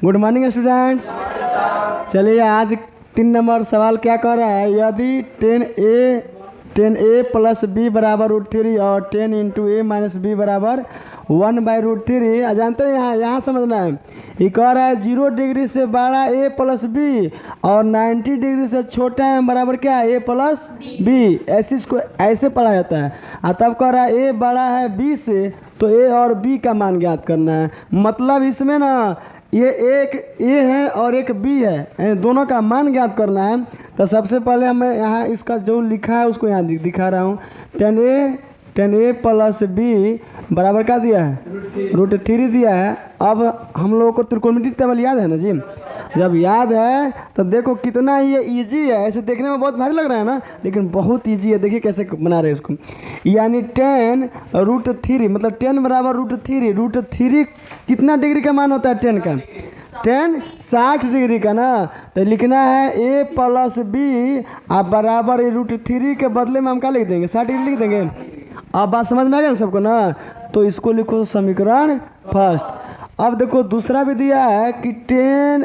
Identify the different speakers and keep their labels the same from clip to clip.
Speaker 1: Good morning students. चलिए आज 3 number सवाल क्या कह रहा है, यदि 10a प्लस बी बराबर √3 और 10 इंटू ए माइनस बी बराबर 1/√3। जानते हैं यहाँ समझना है। ये कह रहा है 0 डिग्री से बड़ा ए प्लस बी और 90 डिग्री से छोटा है बराबर क्या है, ए प्लस बी। ऐसे इसको ऐसे पढ़ा जाता है। और तब कह रहा है ए बड़ा है बी से, तो ए और बी का मान ज्ञात करना है। मतलब इसमें ना ये एक ए है और एक बी है, दोनों का मान ज्ञात करना है। तो सबसे पहले मैं यहाँ इसका जो लिखा है उसको यहाँ दिखा रहा हूँ। 10a प्लस बी बराबर क्या दिया है, √3 दिया है। अब हम लोगों को त्रिकोणमिति टेबल याद है ना जी। जब याद है तो देखो कितना ये इजी है। ऐसे देखने में बहुत भारी लग रहा है ना, लेकिन बहुत इजी है। देखिए कैसे बना रहे हैं इसको। यानी 10 √3 मतलब 10 बराबर √3। √3 कितना डिग्री का मान होता है 10 का, 10 60 डिग्री का ना। तो लिखना है a प्लस बी आप बराबर √3 के बदले में हम क्या लिख देंगे, 60 डिग्री लिख देंगे। अब बात समझ में आ गया ना सबको ना। तो इसको लिखो समीकरण फर्स्ट। अब देखो दूसरा भी दिया है कि 10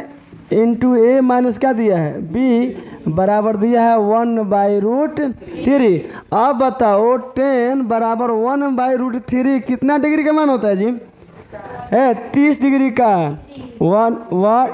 Speaker 1: इंटू ए माइनस क्या दिया है, बी बराबर दिया है 1/√3। अब बताओ 10 बराबर 1/√3 कितना डिग्री का मान होता है जी, है 30 डिग्री का।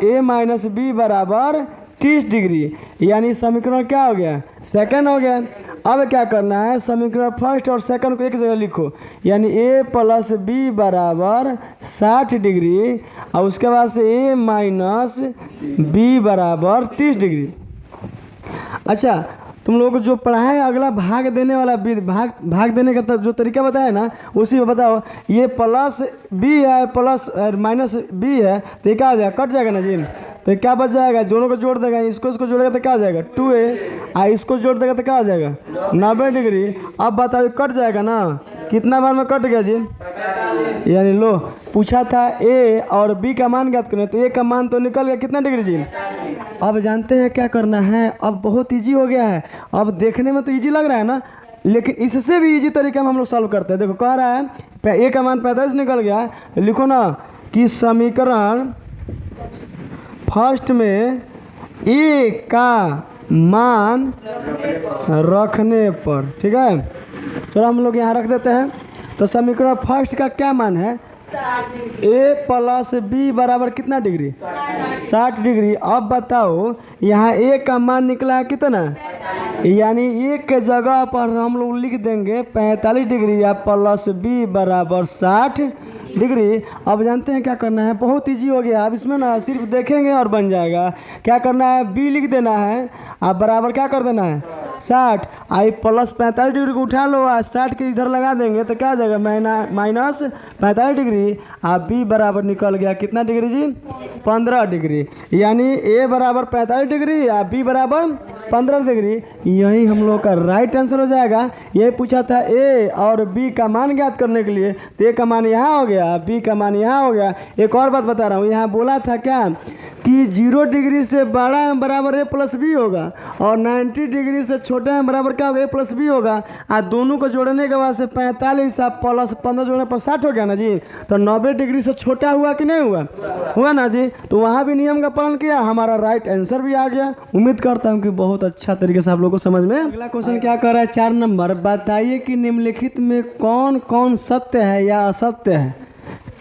Speaker 1: ए माइनस बी बराबर 30 डिग्री। यानी समीकरण क्या हो गया, सेकंड हो गया। अब क्या करना है, समीकरण फर्स्ट और सेकंड को एक जगह लिखो। यानी a प्लस बी बराबर 60 डिग्री और उसके बाद से a माइनस बी बराबर 30 डिग्री। अच्छा तुम लोगों को जो पढ़ा है अगला भाग देने वाला भाग देने का जो तरीका बताया ना, उसी में बताओ। ये प्लस बी है प्लस माइनस बी है तो ये क्या हो जाएगा, कट जाएगा ना जी। तो क्या बच जाएगा, दोनों को जोड़ देगा, इसको जोड़ेगा तो क्या हो जाएगा 2a और इसको जोड़ देगा तो क्या हो जाएगा 90 डिग्री। अब बताओ कट जाएगा ना, कितना बार में कट गया जी। यानी लो पूछा था ए और बी का मान ज्ञात करना, तो ए का मान तो निकल गया कितना डिग्री जी। अब जानते हैं क्या करना है, अब बहुत ईजी हो गया है। अब देखने में तो ईजी लग रहा है ना, लेकिन इससे भी ईजी तरीका में हम लोग सॉल्व करते हैं। देखो कह रहा है ए का मान 45 निकल गया, लिखो ना कि समीकरण फर्स्ट में ए का मान रखने पर, ठीक है। चलो हम लोग यहाँ रख देते हैं। तो समीकरण फर्स्ट का क्या मान है, ए प्लस बी बराबर कितना डिग्री, 60 डिग्री। अब बताओ यहाँ ए का मान निकला है कितना, यानी ए के जगह पर हम लोग लिख देंगे 45 डिग्री या प्लस बी बराबर 60 डिग्री। अब जानते हैं क्या करना है, बहुत इजी हो गया। अब इसमें ना सिर्फ देखेंगे और बन जाएगा। क्या करना है, बी लिख देना है, अब बराबर क्या कर देना है 60। आई प्लस 45 डिग्री को उठा लो और 60 के इधर लगा देंगे तो क्या आ जाएगा माइनस 45 डिग्री। आप बी बराबर निकल गया कितना डिग्री जी, 15 डिग्री। यानी ए बराबर 45 डिग्री या बी बराबर 15 डिग्री। यही हम लोग का राइट आंसर हो जाएगा। यही पूछा था ए और बी का मान ज्ञात करने के लिए, तो ए का मान यहाँ हो गया, बी का मान यहाँ हो गया। एक और बात बता रहा हूँ, यहाँ बोला था क्या कि 0 डिग्री से बड़ा है बराबर ए प्लस बी होगा और 90 डिग्री से छोटा है बराबर क्या होगा, ए प्लस बी होगा। और दोनों को जोड़ने के बाद से 45 प्लस 15 जोड़ने पर 60 हो गया ना जी। तो 90 डिग्री से छोटा हुआ कि नहीं हुआ, हुआ ना जी। तो वहाँ भी नियम का पालन किया, हमारा राइट आंसर भी आ गया। उम्मीद करता हूँ कि बहुत अच्छा तरीके से आप लोगों को समझ में। अगला क्वेश्चन क्या कर रहा है, 4 नंबर। बताइए कि निम्नलिखित में कौन कौन सत्य है या असत्य है,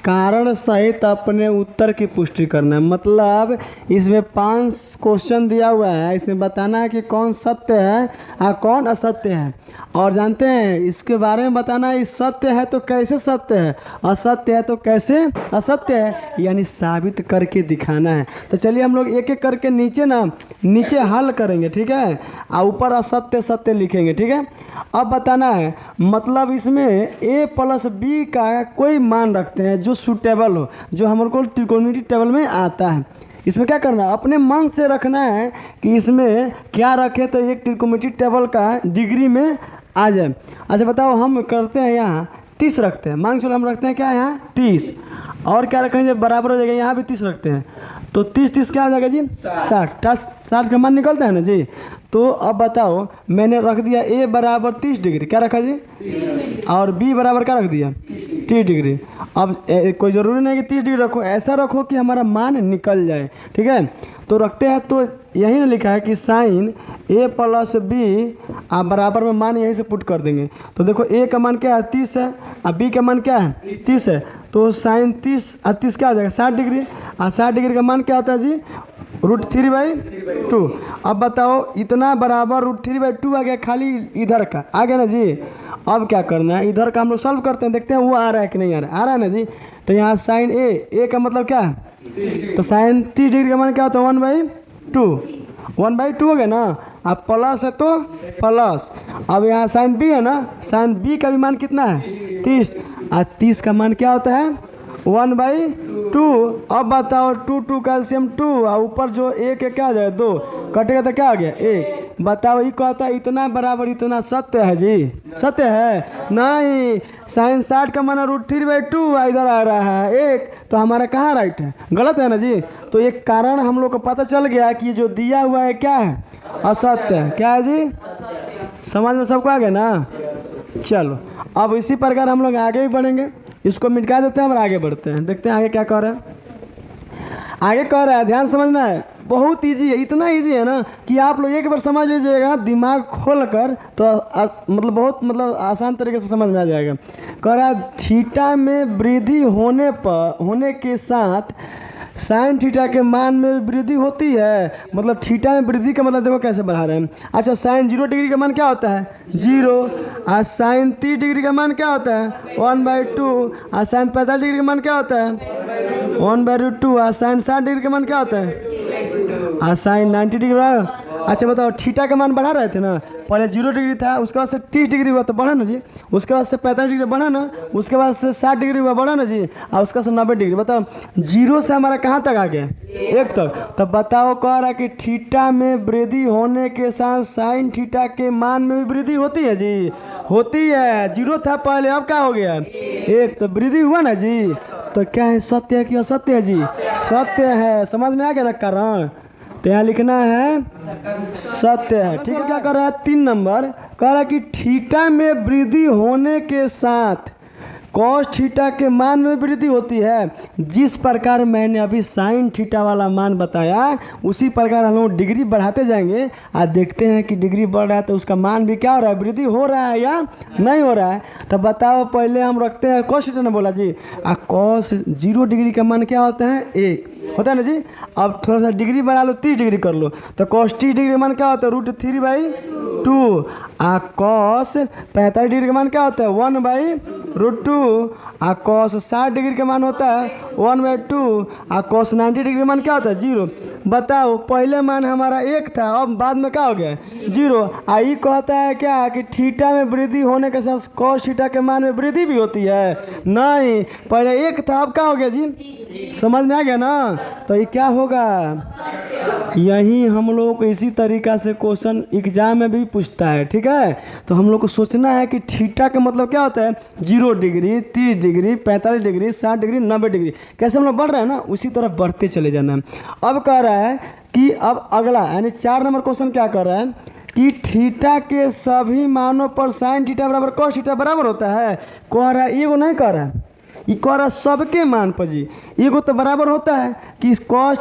Speaker 1: कारण सहित अपने उत्तर की पुष्टि करना है। मतलब इसमें 5 क्वेश्चन दिया हुआ है, इसमें बताना है कि कौन सत्य है और कौन असत्य है। और जानते हैं इसके बारे में बताना है, सत्य है तो कैसे सत्य है, असत्य है तो कैसे असत्य है, यानी साबित करके दिखाना है। तो चलिए हम लोग एक एक करके नीचे हल करेंगे, ठीक है, और ऊपर असत्य सत्य लिखेंगे, ठीक है। अब बताना है मतलब इसमें ए प्लस बी का कोई मान रखते हैं जो सूटेबल हो, जो हमारे को त्रिकोणमिति टेबल में आता है। इसमें क्या करना है, अपने मन से रखना है कि इसमें क्या रखे तो एक त्रिकोणमिति टेबल का डिग्री में आ जाए। अच्छा बताओ हम करते हैं यहाँ 30 रखते हैं, मान के चलो हम रखते हैं क्या यहाँ 30। और क्या रखेंगे बराबर हो जाएगा, यहाँ भी 30 रखते हैं तो 30 क्या हो जाएगा जी 60। 60 का मान निकलता है ना जी। तो अब बताओ मैंने रख दिया a बराबर 30 डिग्री, क्या रखा जी, और b बराबर क्या रख दिया 30 डिग्री। अब कोई ज़रूरी नहीं कि 30 डिग्री रखो, ऐसा रखो कि हमारा मान निकल जाए, ठीक है। तो रखते हैं, तो यही ना लिखा है कि साइन a प्लस बी आप बराबर में मान यहीं से पुट कर देंगे। तो देखो a का मान क्या है 30 है और b का मान क्या है 30 है, तो साइन 30 और 30 क्या हो जाएगा 60 डिग्री, और 60 डिग्री का मान क्या होता है जी √3/2। अब बताओ इतना बराबर √3/2 आ गया, खाली इधर का आ गया ना जी। अब क्या करना है, इधर का हम लोग सॉल्व करते हैं, देखते हैं वो आ रहा है कि नहीं आ रहा है ना जी। तो यहाँ साइन ए का मतलब क्या है, तो साइन 30 डिग्री का मान क्या होता है 1/2 हो गया ना। अब प्लस है तो प्लस, अब यहाँ साइन बी है ना, साइन बी का भी मान कितना है 30, और 30 का मान क्या होता है 1/2। अब बताओ 2 कैल्शियम 2 और ऊपर जो एक क्या आ जाए 2 कटेगा तो क्या आ गया 1। बताओ ये कहता है इतना बराबर इतना सत्य है जी, सत्य है नहीं। साइन 60 का मान √3/2 इधर आ रहा है 1, तो हमारा कहाँ राइट है, गलत है ना जी। तो एक कारण हम लोग को पता चल गया कि जो दिया हुआ है क्या है असत्य है, क्या है जी, समझ में सबको आ गया ना। चलो अब इसी प्रकार हम लोग आगे भी बढ़ेंगे, इसको मिटा देते हैं और आगे बढ़ते हैं, देखते हैं आगे क्या कह रहा है। आगे कह रहा है, ध्यान समझना है, बहुत इजी है, इतना इजी है ना कि आप लोग एक बार समझ लीजिएगा दिमाग खोल कर, तो मतलब बहुत मतलब आसान तरीके से समझ में आ जाएगा। कह रहा है थीटा में वृद्धि होने के साथ साइन थीटा के मान में वृद्धि होती है। मतलब थीटा में वृद्धि का मतलब देखो कैसे बढ़ा रहे हैं। अच्छा साइन 0 डिग्री का मान क्या होता है 0, और साइन 30 डिग्री का मान क्या होता है 1/2, और साइन 45 डिग्री का मान क्या होता है 1/2, और साइन 60 डिग्री का मान क्या होता है, और साइन 90 डिग्री। अच्छा बताओ थीटा का मान बढ़ा रहे थे ना, पहले 0 डिग्री था, उसके बाद से 30 डिग्री हुआ तो बढ़ा ना जी, उसके बाद से 45 डिग्री बढ़ा ना, उसके बाद से 60 डिग्री हुआ बढ़ा ना जी, और उसका से 90 डिग्री। बताओ 0 से हमारा कहाँ तक आ गया 1 तक। तो बताओ कह रहा कि थीटा में वृद्धि होने के साथ साइन थीटा के मान में भी वृद्धि होती है जी, होती है। 0 था पहले, अब क्या हो गया 1, तो वृद्धि हुआ ना जी। तो क्या है सत्य है कि असत्य है जी, सत्य है। समझ में आ गया ना कारण, तो यहाँ लिखना है सत्य है, ठीक है। क्या कर रहा है 3 नंबर, कह रहा है कि थीटा में वृद्धि होने के साथ कॉस थीटा के मान में वृद्धि होती है। जिस प्रकार मैंने अभी साइन थीटा वाला मान बताया उसी प्रकार हम लोग डिग्री बढ़ाते जाएंगे और देखते हैं कि डिग्री बढ़ रहा है तो उसका मान भी क्या हो रहा है, वृद्धि हो रहा है या नहीं हो रहा है। तो बताओ पहले हम रखते हैं कॉस थीटा ने बोला जी, और कॉस 0 डिग्री का मान क्या होता है 1 होता है ना जी। अब थोड़ा सा डिग्री बढ़ा लो 30 डिग्री कर लो, तो कॉस 30 डिग्री का मान क्या होता है √3/2, और कॉस 45 डिग्री का मान क्या होता है 1/√2, और कॉस 60 डिग्री का मान होता है 1/2, और कॉस 90 डिग्री का मान क्या होता है 0। बताओ पहले मान हमारा 1 था, अब बाद में क्या हो गया 0। आई कहता है क्या कि थीटा में वृद्धि होने के साथ कॉस थीटा के मान में वृद्धि भी होती है, नहीं पहले 1 था अब क्या हो गया जी, समझ में आ गया ना। तो ये क्या होगा, यही हम लोग को इसी तरीका से क्वेश्चन एग्जाम में भी पूछता है, ठीक है। तो हम लोग को सोचना है कि थीटा का मतलब क्या होता है 0 degree 30 degree 45 degree 60 degree 90 degree, कैसे हम लोग बढ़ रहे हैं ना उसी तरफ बढ़ते चले जाना है। अब कह रहा है कि अब अगला यानी 4 नंबर क्वेश्चन क्या कर रहा है कि थीटा के सभी मानों पर साइन थीटा बराबर कॉस थीटा बराबर होता है। कह रहा है एगो नहीं कह रहा है, ये कह रहा सबके मान पर जी एगो तो बराबर होता है कि कॉस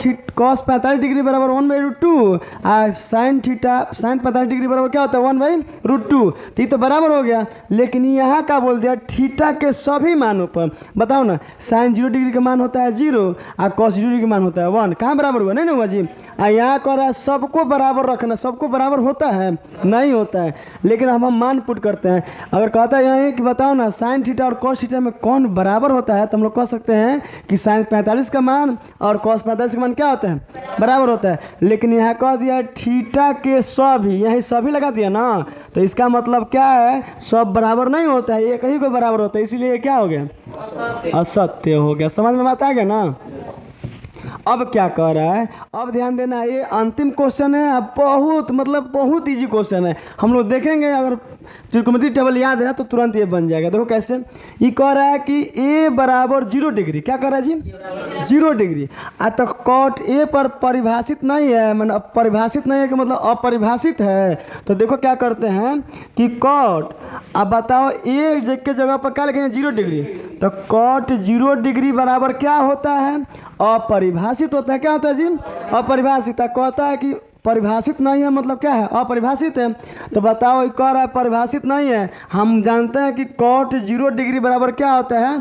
Speaker 1: 45 डिग्री बराबर 1/2, और साइन 45 डिग्री बराबर क्या होता है 1/√2, तो ये तो बराबर हो गया। लेकिन यहाँ का बोल दिया थीटा के सभी मानों पर। बताओ ना साइन 0 डिग्री का मान होता है 0 और कॉस 0 डिग्री का मान होता है 1, कहाँ बराबर हुआ, नहीं ना हुआ जी। और यहाँ कह रहा है सबको बराबर रखना, सबको बराबर होता है नहीं होता है, लेकिन हम मान पुट करते हैं। अगर कहता है यहाँ कि बताओ ना साइन थीटा और कॉस थीटा में कौन बराबर होता है, तो हम लोग कह सकते हैं कि साइन 45 का मान और कॉस 45 का मान क्या होता है बराबर होता है। लेकिन यहाँ कह दिया थीटा के सभी, यही सभी लगा दिया ना, तो इसका मतलब क्या है सब बराबर नहीं होता है, एक ही को बराबर होता है, इसीलिए क्या हो गया असत्य हो गया। समझ में बात आ गया ना। अब क्या कह रहा है, अब ध्यान देना, ये अंतिम क्वेश्चन है। अब बहुत मतलब बहुत इजी क्वेश्चन है, हम लोग देखेंगे। अगर त्रिकोणमितीय टेबल याद है तो तुरंत ये बन जाएगा। देखो कैसे, ये कह रहा है कि ए बराबर 0 डिग्री, क्या कह रहा है जी 0 डिग्री। तो कॉट ए पर परिभाषित नहीं है, मतलब परिभाषित नहीं है कि मतलब अपरिभाषित है। तो देखो क्या करते हैं कि कॉट, अब बताओ ए के जगह पर क्या लिखेंगे 0 डिग्री। तो कॉट 0 डिग्री बराबर क्या होता है, अपरिभाषित होता है। क्या होता है जी, अपरिभाषित। कहता है कि परिभाषित नहीं है, मतलब क्या है, अपरिभाषित है। तो बताओ, ये कह रहा है परिभाषित नहीं है। हम जानते हैं कि कॉट 0 डिग्री बराबर क्या होता है,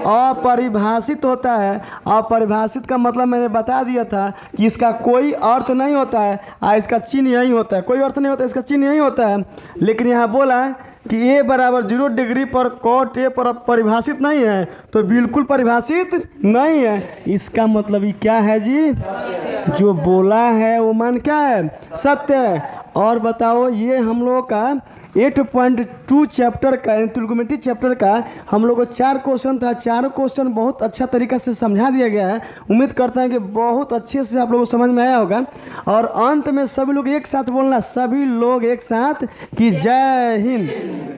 Speaker 1: अपरिभाषित होता है। अपरिभाषित का मतलब मैंने बता दिया था कि इसका कोई अर्थ नहीं होता है, इसका चिन्ह यही होता है, कोई अर्थ नहीं होता है, इसका चिन्ह यही होता है। लेकिन यहाँ बोला है कि ए बराबर 0 डिग्री पर कॉट ए पर परिभाषित नहीं है, तो बिल्कुल परिभाषित नहीं है। इसका मतलब ये क्या है जी, जो बोला है वो मान क्या है, सत्य है। और बताओ, ये हम लोग का 8.2 चैप्टर का, त्रिकोणमिति चैप्टर का हम लोग को 4 क्वेश्चन था। 4 क्वेश्चन बहुत अच्छा तरीका से समझा दिया गया है। उम्मीद करते हैं कि बहुत अच्छे से आप लोगों को समझ में आया होगा। और अंत में सभी लोग एक साथ बोलना, सभी लोग एक साथ, कि जय हिंद।